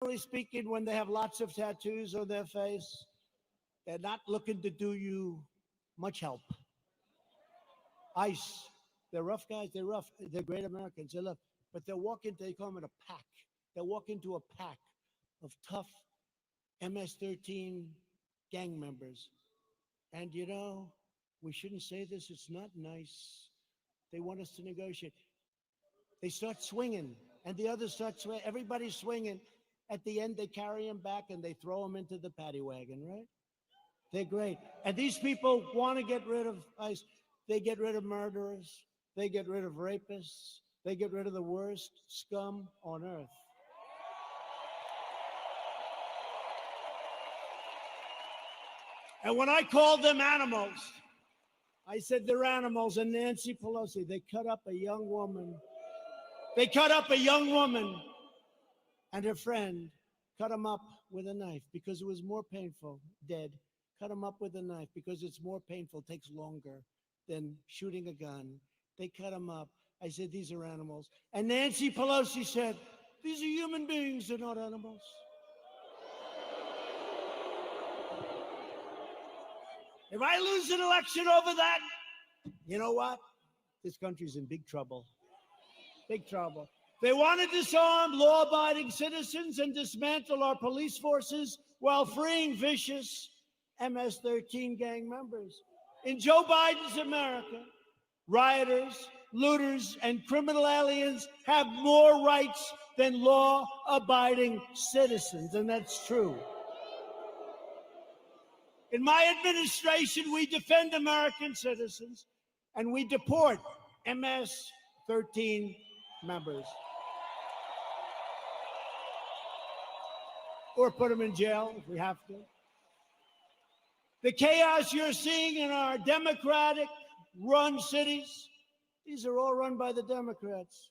generally speaking, when they have lots of tattoos on their face, they're not looking to do you much help. ICE, they're rough guys. They're rough. They're great Americans. They love, but they're walking. They call them a pack. They're walking to a pack of tough MS-13 gang members. And we shouldn't say this. It's not nice. They want us to negotiate. They start swinging, and the others start swinging. Everybody's swinging. At the end, they carry him back and they throw him into the paddy wagon, right? They're great. And these people want to get rid of ICE. They get rid of murderers. They get rid of rapists. They get rid of the worst scum on earth. And when I called them animals, I said they're animals. And Nancy Pelosi, they cut up a young woman. They cut up a young woman and her friend, cut them up with a knife because it was more painful, dead. Cut them up with a knife because it's more painful, takes longer than shooting a gun. They cut them up. I said, these are animals. And Nancy Pelosi said, these are human beings, they're not animals. If I lose an election over that, you know what? This country's in big trouble. Big trouble. They want to disarm law-abiding citizens and dismantle our police forces while freeing vicious MS-13 gang members. In Joe Biden's America, rioters, looters, and criminal aliens have more rights than law-abiding citizens, and that's true. In my administration, we defend American citizens, and we deport MS-13 members. Or put them in jail if we have to. The chaos you're seeing in our Democratic-run cities, these are all run by the Democrats,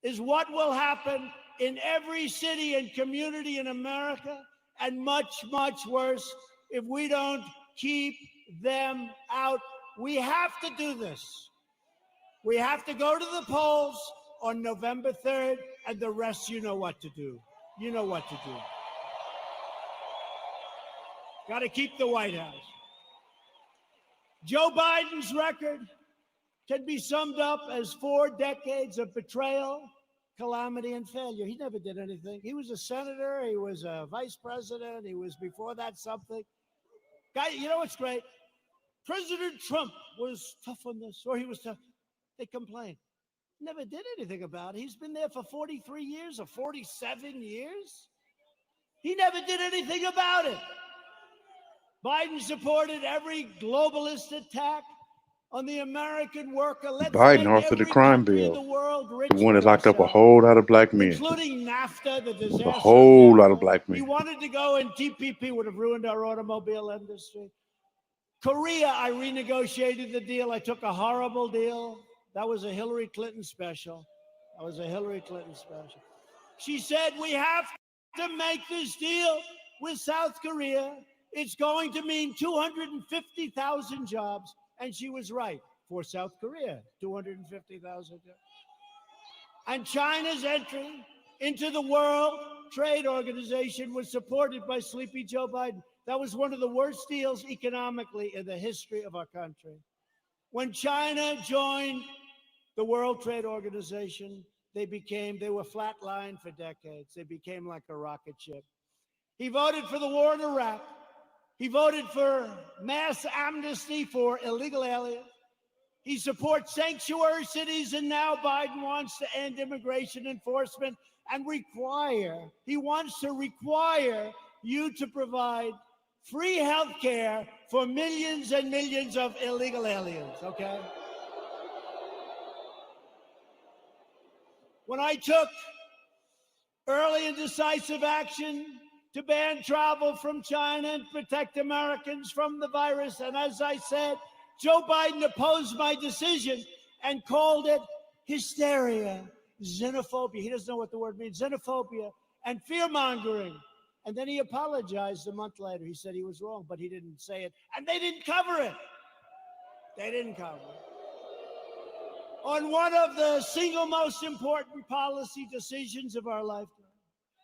is what will happen in every city and community in America, and much, much worse if we don't keep them out. We have to do this. We have to go to the polls on November 3rd, and the rest, you know what to do. You know what to do. Got to keep the White House. Joe Biden's record can be summed up as 4 decades of betrayal, calamity, and failure. He never did anything. He was a senator. He was a vice president. He was before that something. Guy, you know what's great? President Trump was tough on this, or he was tough. They complain. Never did anything about it. He's been there for 43 years or 47 years. He never did anything about it. Biden supported every globalist attack on the American worker. Let's Biden make authored the every crime country in bill, the world rich the one that for locked up a ourselves, whole lot of black men. including NAFTA, the disaster. A whole of lot of NAFTA. black men. He wanted to go, and TPP would have ruined our automobile industry. Korea, I renegotiated the deal. I took a horrible deal. That was a Hillary Clinton special. That was a Hillary Clinton special. She said, we have to make this deal with South Korea. It's going to mean 250,000 jobs. And she was right. For South Korea, 250,000 jobs. And China's entry into the World Trade Organization was supported by Sleepy Joe Biden. That was one of the worst deals economically in the history of our country. When China joined the World Trade Organization, they were flatlined for decades. They became like a rocket ship. He voted for the war in Iraq. He voted for mass amnesty for illegal aliens. He supports sanctuary cities, and now Biden wants to end immigration enforcement and he wants to require you to provide free health care for millions and millions of illegal aliens, okay? When I took early and decisive action to ban travel from China and protect Americans from the virus, and as I said, Joe Biden opposed my decision and called it hysteria, xenophobia. He doesn't know what the word means, xenophobia, and fear-mongering. And then he apologized a month later. He said he was wrong, but he didn't say it. And they didn't cover it. They didn't cover it. On one of the single most important policy decisions of our lifetime,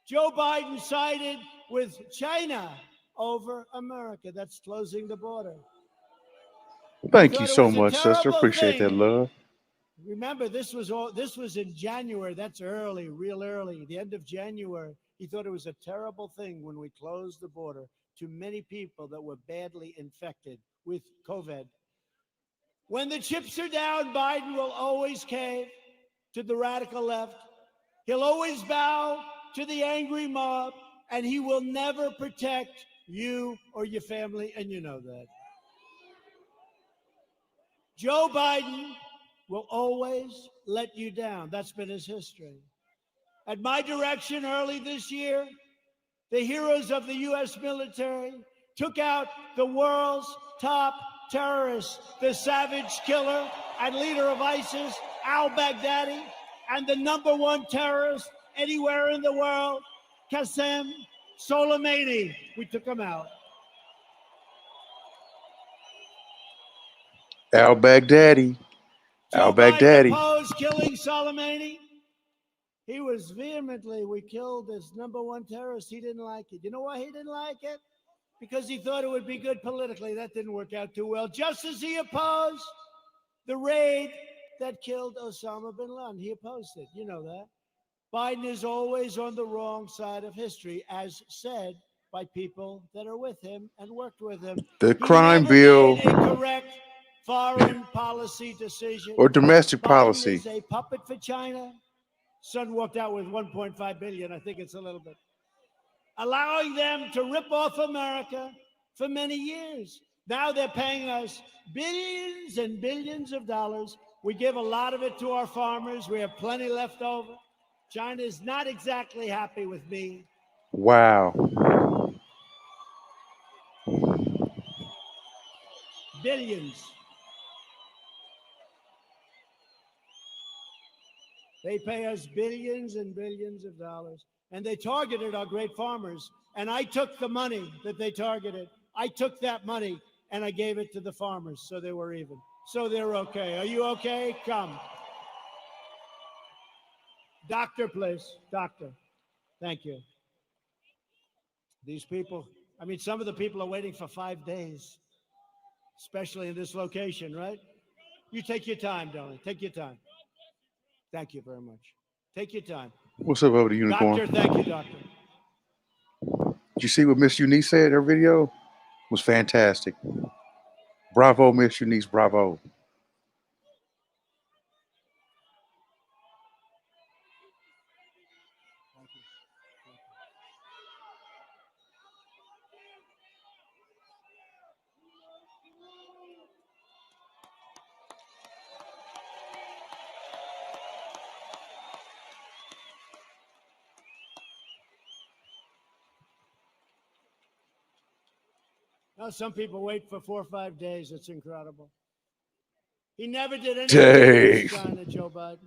Joe Biden sided with China over America. That's closing the border. Thank you so much, sister. Appreciate that, love. Remember, this was in January. That's early, real early, the end of January. He thought it was a terrible thing when we closed the border to many people that were badly infected with COVID. When the chips are down, Biden will always cave to the radical left. He'll always bow to the angry mob, and he will never protect you or your family, and you know that. Joe Biden will always let you down. That's been his history. At my direction early this year, the heroes of the U.S. military took out the world's top terrorist, the savage killer and leader of ISIS, al-Baghdadi, and the #1 terrorist anywhere in the world, Qasem Soleimani. We took him out. Al-Baghdadi. Biden opposed killing Soleimani. He was vehemently, we killed this #1 terrorist. He didn't like it. You know why he didn't like it? Because he thought it would be good politically. That didn't work out too well. Just as he opposed the raid that killed Osama bin Laden. He opposed it. You know that. Biden is always on the wrong side of history, as said by people that are with him and worked with him. The crime bill. Made a correct foreign policy decision. Or domestic Biden policy. is a puppet for China. Son walked out with $1.5 billion. I think it's a little bit. Allowing them to rip off America for many years. Now they're paying us billions and billions of dollars. We give a lot of it to our farmers. We have plenty left over. China is not exactly happy with me. Wow. Billions. They pay us billions and billions of dollars. And they targeted our great farmers. And I took the money that they targeted. I took that money and I gave it to the farmers. So they were even. So they're okay. Are you okay? Come. Doctor, please. Doctor. Thank you. These people, I mean, some of the people are waiting for 5 days, especially in this location, right? You take your time, darling. Take your time. Thank you very much. Take your time. What's up over the unicorn? Doctor, thank you, doctor. Did you see what Miss Eunice said? Her video was fantastic. Bravo, Miss Eunice. Bravo. Now, some people wait for 4 or 5 days. It's incredible. He never did anything against China, Joe Biden.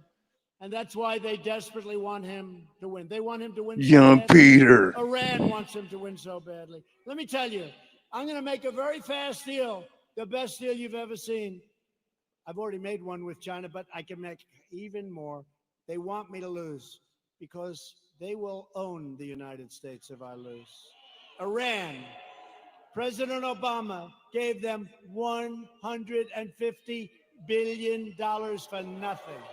And that's why they desperately want him to win. They want him to win. Young Peter. Iran wants him to win so badly. Let me tell you, I'm going to make a very fast deal, the best deal you've ever seen. I've already made one with China, but I can make even more. They want me to lose because they will own the United States if I lose. Iran. President Obama gave them $150 billion for nothing.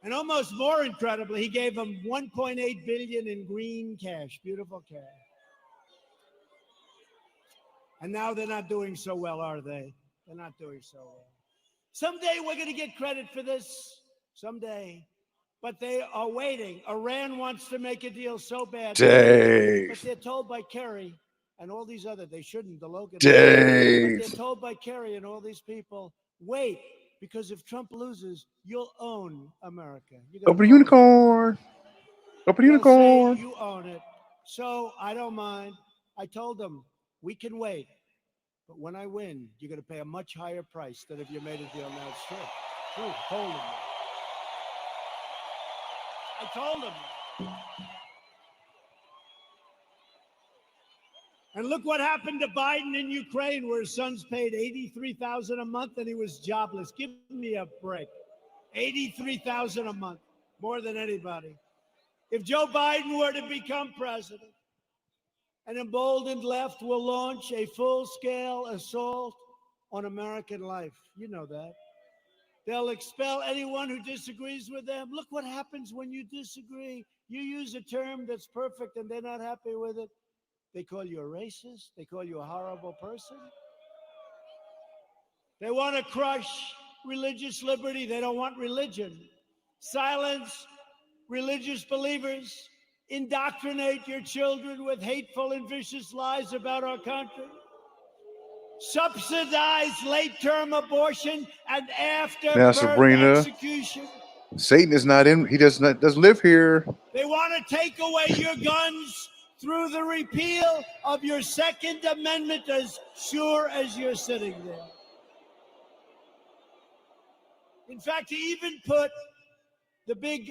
And almost more incredibly, he gave them $1.8 billion in green cash, beautiful cash. And now they're not doing so well, are they? They're not doing so well. Someday we're going to get credit for this. Someday. But they are waiting. Iran wants to make a deal so bad. Dave. But they're told by Kerry and all these other, they shouldn't, the Logan. Dave. But they're told by Kerry and all these people, wait, because if Trump loses, you'll own America. Open the unicorn. Open the unicorn. You own it. So I don't mind. I told them, we can wait. But when I win, you're going to pay a much higher price than if you made a deal now. It's true. True. Hold them. I told him. And look what happened to Biden in Ukraine, where his son's paid $83,000 a month and he was jobless. Give me a break. $83,000 a month, more than anybody. If Joe Biden were to become president, an emboldened left will launch a full-scale assault on American life. You know that. They'll expel anyone who disagrees with them. Look what happens when you disagree. You use a term that's perfect and they're not happy with it. They call you a racist. They call you a horrible person. They want to crush religious liberty. They don't want religion. Silence religious believers. Indoctrinate your children with hateful and vicious lies about our country. Subsidize late-term abortion and after-birth execution. Satan is not in. He doesn't live here. They want to take away your guns through the repeal of your Second Amendment as sure as you're sitting there. In fact, he even put the big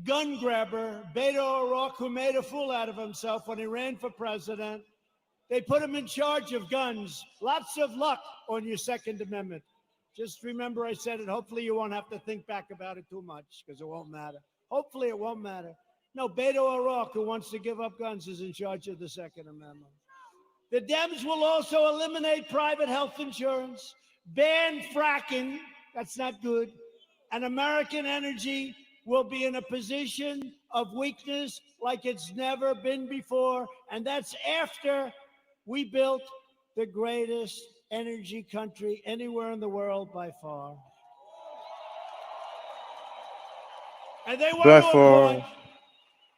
gun grabber, Beto O'Rourke, who made a fool out of himself when he ran for president. They put him in charge of guns. Lots of luck on your Second Amendment. Just remember I said it. Hopefully you won't have to think back about it too much because it won't matter. Hopefully it won't matter. No, Beto O'Rourke, who wants to give up guns, is in charge of the Second Amendment. The Dems will also eliminate private health insurance, ban fracking. That's not good. And American energy will be in a position of weakness like it's never been before. And that's after we built the greatest energy country anywhere in the world by far. And they want to appoint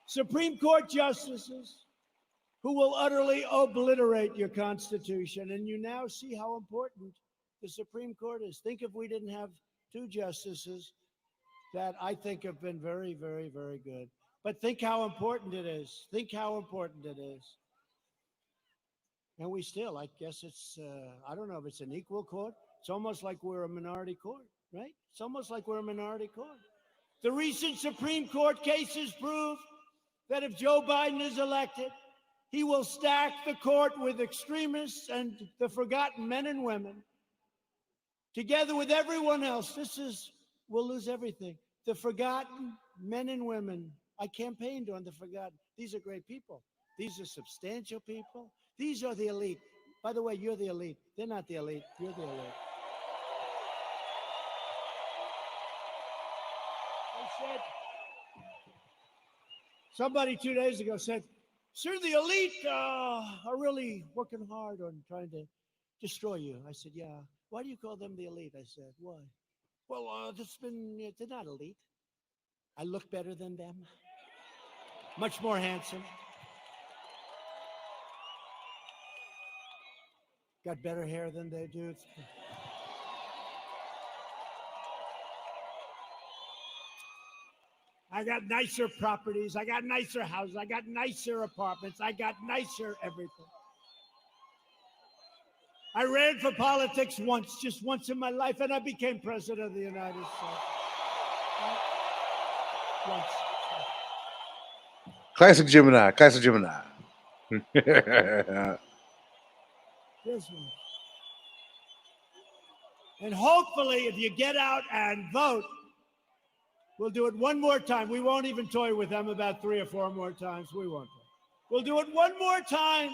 Supreme Court justices who will utterly obliterate your Constitution. And you now see how important the Supreme Court is. Think if we didn't have two justices that I think have been very, very, very good. But think how important it is. Think how important it is. And we still, I guess it's, I don't know if it's an equal court. It's almost like we're a minority court, right? It's almost like we're a minority court. The recent Supreme Court cases prove that if Joe Biden is elected, he will stack the court with extremists and the forgotten men and women. Together with everyone else, we'll lose everything. The forgotten men and women. I campaigned on the forgotten. These are great people. These are substantial people. These are the elite. By the way, you're the elite. They're not the elite. You're the elite. They said, somebody 2 days ago said, sir, the elite are really working hard on trying to destroy you. I said, yeah. Why do you call them the elite? I said, why? Well, they're not elite. I look better than them. Much more handsome. Got better hair than they do. I got nicer properties. I got nicer houses. I got nicer apartments. I got nicer everything. I ran for politics once, just once in my life, and I became president of the United States. Once. Classic Gemini. Classic Gemini. This one. And hopefully, if you get out and vote, we'll do it one more time. We won't even toy with them about 3 or 4 more times. We won't. We'll do it one more time.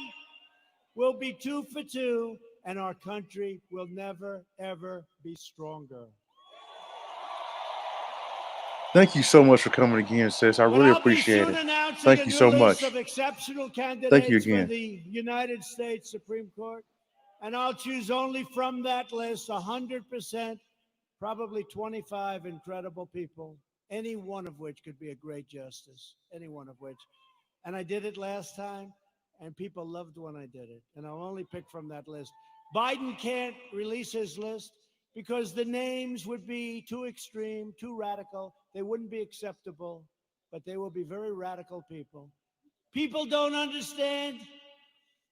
We'll be 2 for 2, and our country will never, ever be stronger. Thank you so much for coming again, sis. I really appreciate it. Thank you so much. Of exceptional candidates Thank you again. For the United States Supreme Court. And I'll choose only from that list 100%, probably 25 incredible people, any one of which could be a great justice, any one of which. And I did it last time, and people loved when I did it. And I'll only pick from that list. Biden can't release his list because the names would be too extreme, too radical. They wouldn't be acceptable, but they will be very radical people. People don't understand,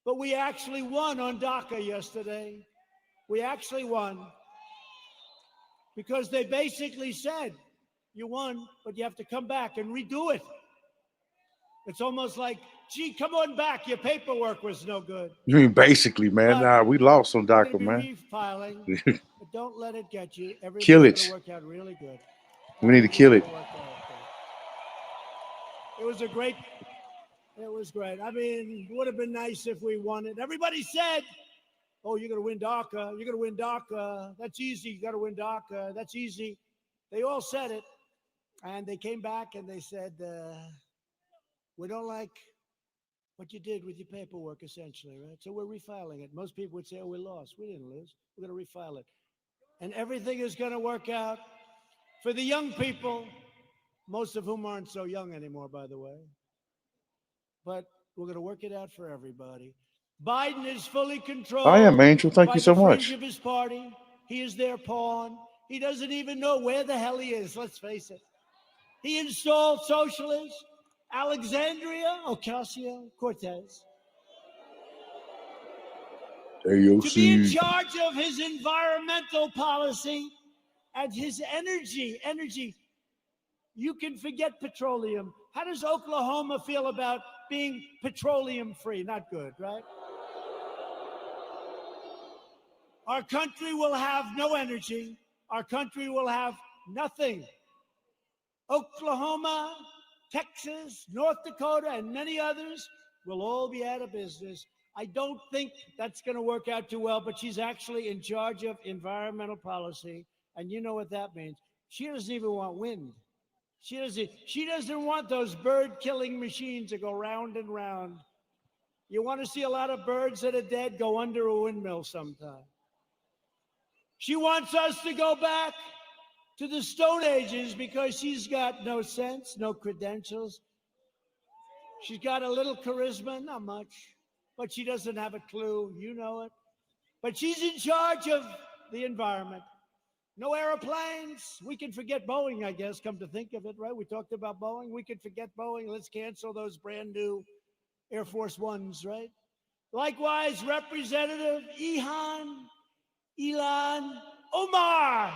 but we actually won on DACA yesterday. We actually won because they basically said, you won, but you have to come back and redo it. It's almost like, gee, come on back. Your paperwork was no good. You mean basically, man? Nah, we lost on DACA, man. Refiling, but don't let it get you. Kill Everything's it. going to work out really good. We need to kill it. It was a great. It was great. I mean, it would have been nice if we won it. Everybody said, "Oh, you're going to win DACA. You're going to win DACA. That's easy. You got to win DACA. That's easy." They all said it, and they came back and they said, "We don't like what you did with your paperwork, essentially, right? So we're refiling it." Most people would say, "Oh, we lost. We didn't lose. We're going to refile it," and everything is going to work out for the young people, most of whom aren't so young anymore, by the way. But we're going to work it out for everybody. Biden is fully controlled. I am, Angel. Thank by you so the fringe much. of his party. He is their pawn. He doesn't even know where the hell he is, let's face it. He installed socialists, Alexandria Ocasio-Cortez, to be in charge of his environmental policy and his energy. You can forget petroleum. How does Oklahoma feel about being petroleum free? Not good, right? Our country will have no energy. Our country will have nothing. Oklahoma, Texas, North Dakota, and many others will all be out of business. I don't think that's going to work out too well, but she's actually in charge of environmental policy. And you know what that means. She doesn't even want wind. She doesn't want those bird-killing machines to go round and round. You want to see a lot of birds that are dead? Go under a windmill sometime. She wants us to go back to the Stone Ages because she's got no sense, no credentials. She's got a little charisma, not much, but she doesn't have a clue. You know it. But she's in charge of the environment. No airplanes. We can forget Boeing, I guess, come to think of it, right? We talked about Boeing. We could forget Boeing. Let's cancel those brand new Air Force Ones, right? Likewise, Representative Ilhan Omar.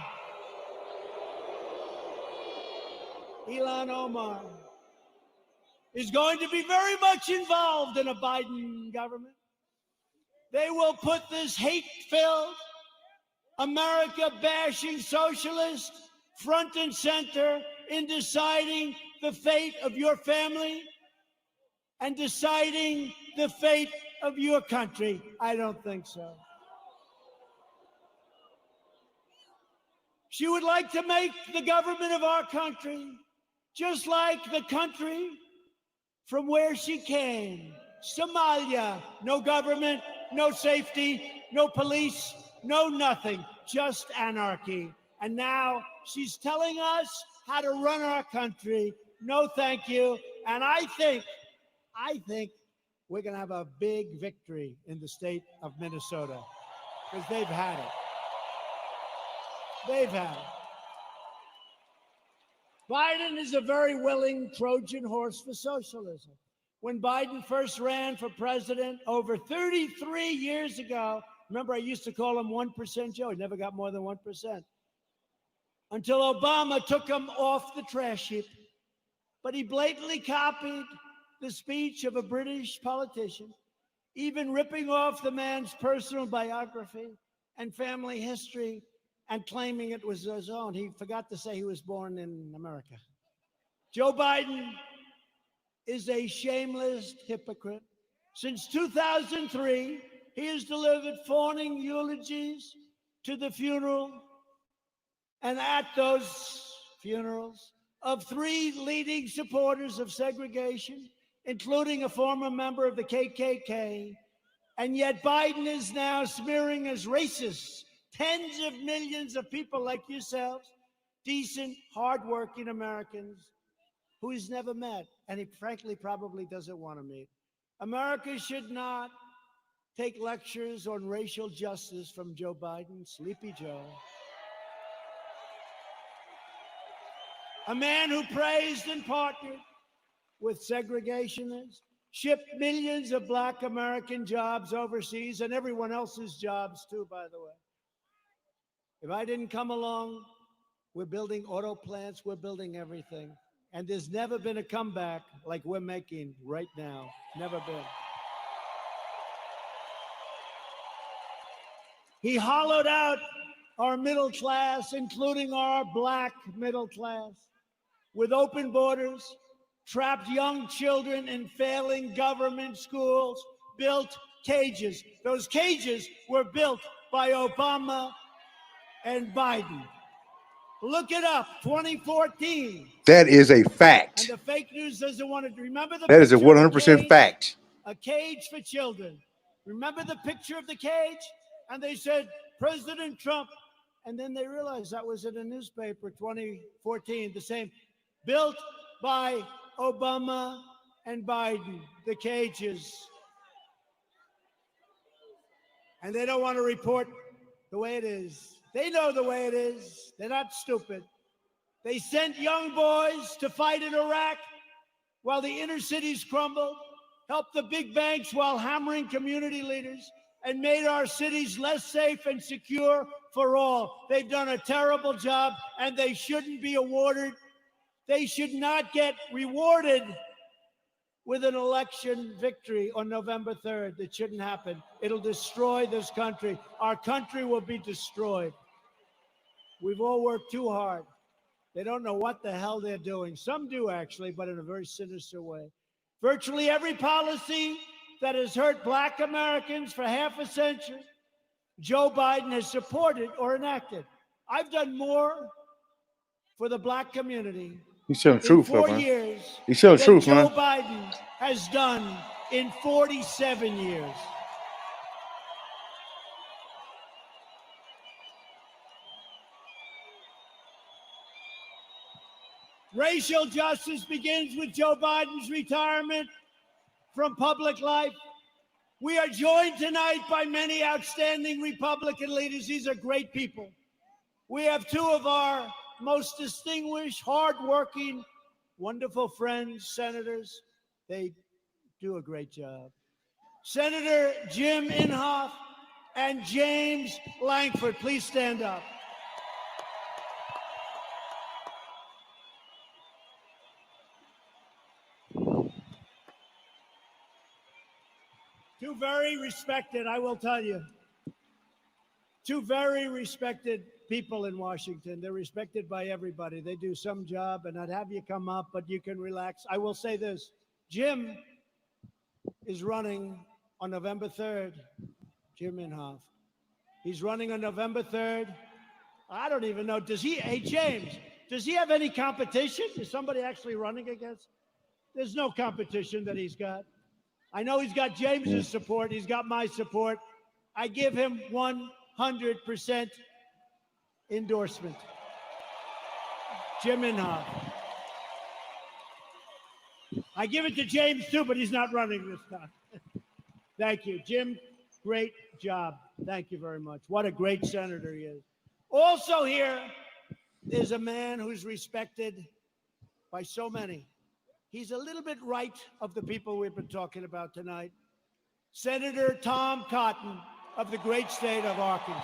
Ilhan Omar is going to be very much involved in a Biden government. They will put this hate-filled, America-bashing socialist front and center in deciding the fate of your family and deciding the fate of your country. I don't think so. She would like to make the government of our country just like the country from where she came, Somalia. No government, no safety, no police, no nothing, just anarchy. And now she's telling us how to run our country. No, thank you. And I think we're going to have a big victory in the state of Minnesota because they've had it. They've had it. Biden is a very willing Trojan horse for socialism. When Biden first ran for president over 33 years ago, remember I used to call him 1% Joe. He never got more than 1%. Until Obama took him off the trash heap. But he blatantly copied the speech of a British politician, even ripping off the man's personal biography and family history and claiming it was his own. He forgot to say he was born in America. Joe Biden is a shameless hypocrite. Since 2003, he has delivered fawning eulogies to the funeral and at those funerals of three leading supporters of segregation, including a former member of the KKK. And yet Biden is now smearing as racist tens of millions of people like yourselves, decent, hardworking Americans who he's never met, and he frankly probably doesn't want to meet. America should not take lectures on racial justice from Joe Biden, Sleepy Joe. A man who praised and partnered with segregationists, shipped millions of Black American jobs overseas and everyone else's jobs too, by the way. If I didn't come along, we're building auto plants, we're building everything. And there's never been a comeback like we're making right now. Never been. He hollowed out our middle class, including our black middle class, with open borders, trapped young children in failing government schools, built cages. Those cages were built by Obama and Biden. Look it up, 2014. That is a And fact. the fake news doesn't want to remember the That is a picture of 100% cage? fact. A cage for children. Remember the picture of the cage? And they said, President Trump. And then they realized that was in a newspaper, 2014, the same. Built by Obama and Biden, the cages. And they don't want to report the way it is. They know the way it is. They're not stupid. They sent young boys to fight in Iraq while the inner cities crumbled, helped the big banks while hammering community leaders, and made our cities less safe and secure for all. They've done a terrible job, and they shouldn't be awarded. They should not get rewarded with an election victory on November 3rd. It shouldn't happen. It'll destroy this country. Our country will be destroyed. We've all worked too hard. They don't know what the hell they're doing. Some do, actually, but in a very sinister way. Virtually every policy that has hurt Black Americans for half a century, Joe Biden has supported or enacted. I've done more for the Black community He's telling the in truth, 4 man. years He's telling the than truth, Joe man. Biden has done in 47 years. Racial justice begins with Joe Biden's retirement from public life. We are joined tonight by many outstanding Republican leaders. These are great people. We have two of our most distinguished, hardworking, wonderful friends, senators. They do a great job. Senator Jim Inhofe and James Lankford, please stand up. Two very respected, I will tell you, two very respected people in Washington. They're respected by everybody. They do some job, and I'd have you come up, but you can relax. I will say this, Jim is running on November 3rd, Jim Inhofe. He's running on November 3rd. I don't even know, hey James, does he have any competition? Is somebody actually running against? There's no competition that he's got. I know he's got James's support. He's got my support. I give him 100% endorsement. Jim Inhofe. I give it to James too, but he's not running this time. Thank you, Jim. Great job. Thank you very much. What a great senator he is. Also here is a man who's respected by so many. He's a little bit right of the people we've been talking about tonight. Senator Tom Cotton of the great state of Arkansas.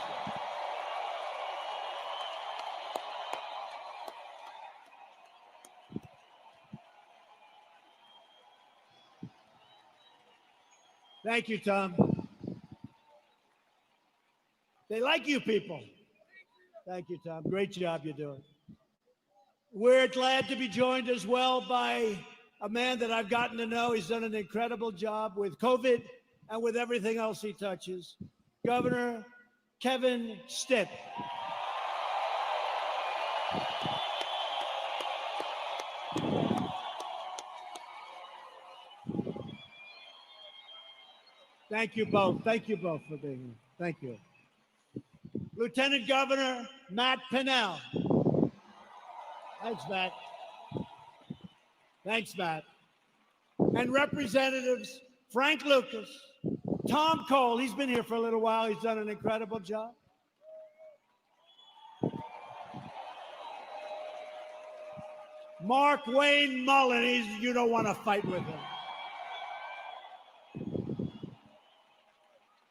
Thank you, Tom. They like you people. Thank you, Tom. Great job you're doing. We're glad to be joined as well by a man that I've gotten to know. He's done an incredible job with COVID and with everything else he touches. Governor Kevin Stitt. Thank you both. Thank you both for being here. Thank you. Lieutenant Governor Matt Pinnell. Thanks, Matt. Thanks, Matt. And Representatives Frank Lucas, Tom Cole, he's been here for a little while. He's done an incredible job. Mark Wayne Mullen, you don't want to fight with him.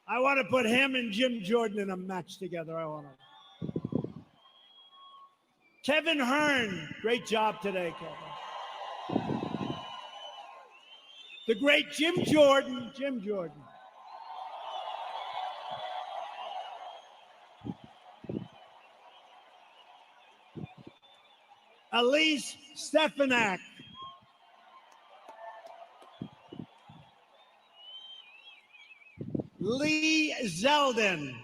I want to put him and Jim Jordan in a match together. I want to. Kevin Hearn, great job today, Kevin. The great Jim Jordan. Elise Stefanak. Lee Zeldin.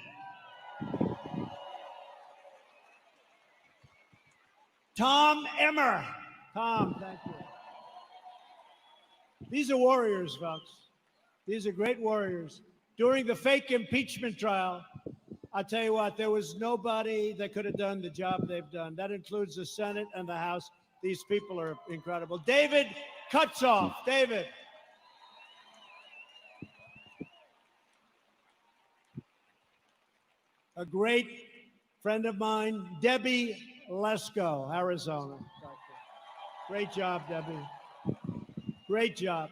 Tom Emmer. Tom, thank you. These are warriors, folks. These are great warriors. During the fake impeachment trial, I'll tell you what, there was nobody that could have done the job they've done. That includes the Senate and the House. These people are incredible. David Kutzoff. David. A great friend of mine, Debbie Lesko, Arizona. Great job, Debbie. Great job.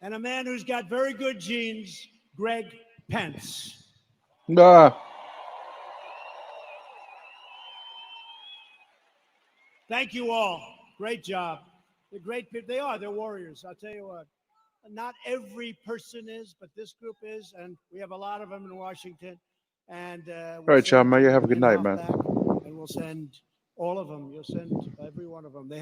And a man who's got very good genes, Greg Pence. Nah. Thank you all. Great job. They're great people. They are. They're warriors. I'll tell you what. Not every person is, but this group is, and we have a lot of them in Washington. And All right, y'all, man. You have a good night, man. And we'll send all of them. You'll send every one of them. They have